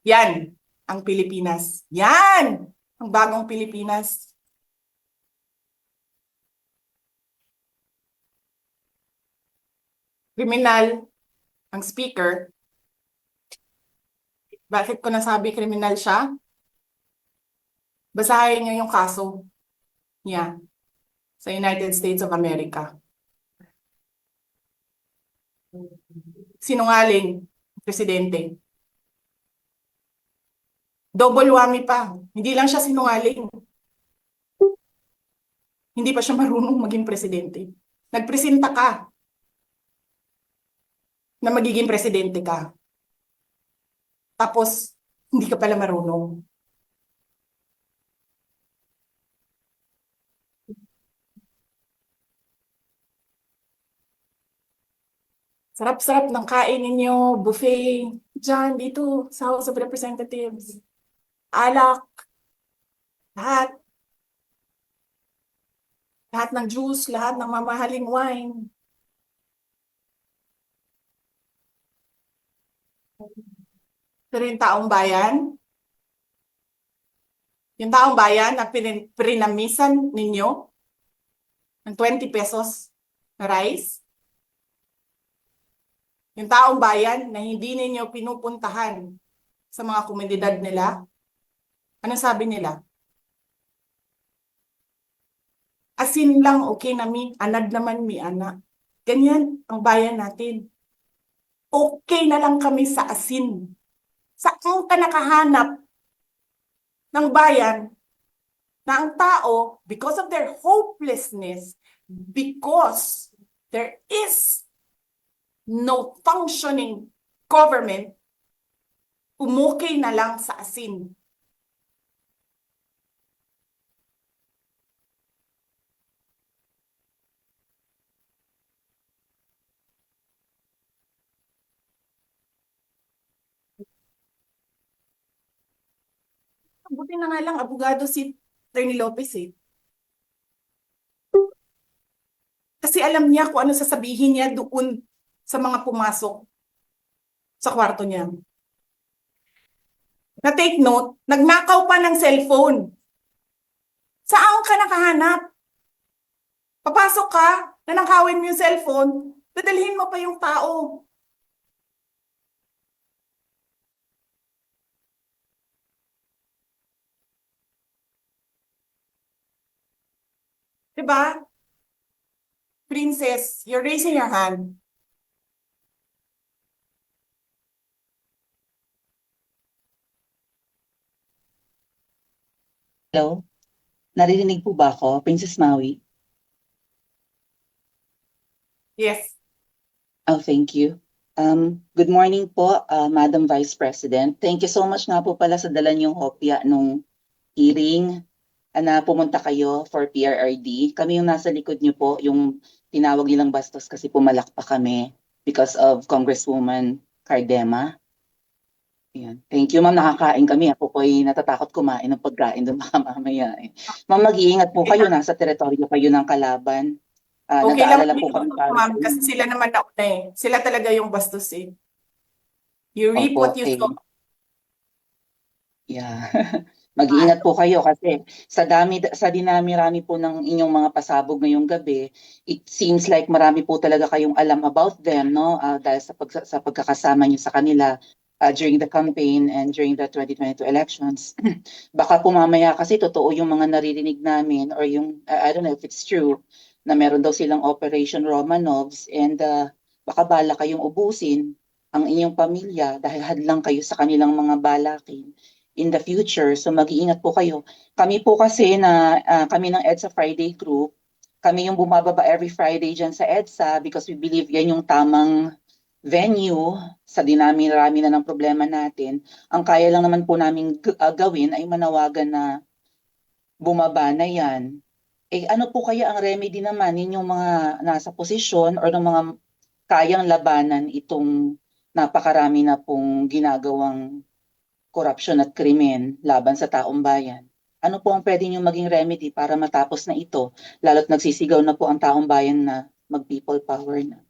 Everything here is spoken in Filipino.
Yan ang Pilipinas. Yan ang bagong Pilipinas. Kriminal ang speaker. Bakit ko nasabi kriminal siya? Basahin niyo yung kaso niya sa United States of America. Sinungaling, presidente. Double whammy pa. Hindi lang siya sinungaling. Hindi pa siya marunong maging presidente. Nagpresenta ka na magiging presidente ka. Tapos, hindi ka pala marunong. Sarap-sarap ng kain ninyo, buffet, dyan, dito, sa House of Representatives. Alak, lahat. Lahat ng juice, lahat ng mamahaling wine. Pero yung taong bayan na pinamisan ninyo ng 20 pesos na rice, yung taong bayan na hindi ninyo pinupuntahan sa mga komunidad nila, ano sabi nila? Asin lang okay na mi, anad naman mi ana. Ganyan ang bayan natin. Okay na lang kami sa asin. Saan ka nakahanap ng bayan na ang tao, because of their hopelessness, because there is no functioning government, umukay na lang sa asin. Buti na nga lang, abogado si Attorney Lopez eh. Kasi alam niya kung ano sasabihin niya doon sa mga pumasok sa kwarto niya. Na take note, nagnakaw pa ng cellphone. Saan ka nakahanap? Papasok ka, nanakawin mo yung cellphone, dadalhin mo pa yung tao. Diba? Princess, you're raising your hand. Hello? Naririnig po ba ako, Princess Maui? Yes. Oh, thank you. Good morning po, Madam Vice President. Thank you so much nga po pala sa dala niyong hopya nung hearing na pumunta kayo for PRRD. Kami yung nasa likod niyo po, yung tinawag nilang bastos kasi pumalak pa kami because of Congresswoman Cardema. Ayan. Thank you, ma'am. Nakakain kami. Ako po ay natatakot kumain ng pagkain doon baka mamaya. Ma'am, mag-iingat po kayo. Nasa teritoryo kayo ng kalaban. Okay lang Nag-aalala po kami para sa ma'am, kasi sila naman nauna eh. Sila talaga yung bastos eh. You reap what Opo, you sow. yeah. Mag-iingat po kayo kasi sa dinami-rami po ng inyong mga pasabog ngayong gabi, it seems like marami po talaga kayong alam about them, no? Dahil sa pagkakasama niyo sa kanila during the campaign and during the 2022 elections. Baka po mamaya kasi totoo yung mga naririnig namin or yung, I don't know if it's true, na meron daw silang Operation Romanovs and baka bala kayong ubusin ang inyong pamilya dahil hadlang kayo sa kanilang mga balakin in the future. So mag-iingat po kayo. Kami po kasi kami ng EDSA Friday Group, kami yung bumababa every Friday dyan sa EDSA because we believe yan yung tamang venue sa dinami-rami na ng problema natin. Ang kaya lang naman po namin gawin ay manawagan na bumaba na yan. Ano po kaya ang remedy naman ninyong mga nasa posisyon or ng mga kayang labanan itong napakarami na pong ginagawang korupsyon at krimen laban sa taong bayan? Ano po ang pwede nyo maging remedy para matapos na ito, lalo't nagsisigaw na po ang taong bayan na mag-people power na?